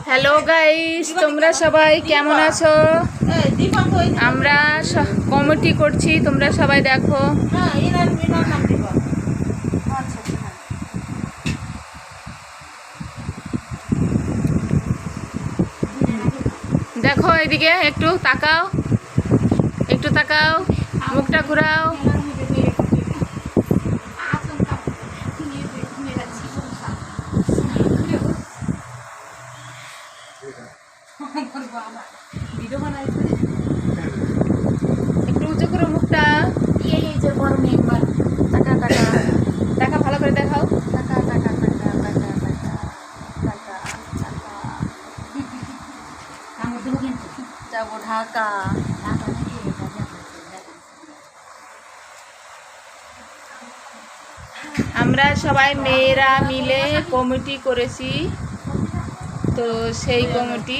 Hello guys, তোমরা সবাই কেমন আছো? আমরা কমিটি করছি, তোমরা সবাই দেখো। দেখো এদিকে একটু তাকাও, একটু তাকাও, মুখটা ঘুরাও। একটু উঁচু করো মুখটা। টাকা টাকা টাকা ভালো করে দেখাও। টাকা টাকা টাকা টাকা টাকা যাবো ঢাকা। আমরা সবাই মেয়েরা মিলে কমিটি করেছি, তো সেই কমিটি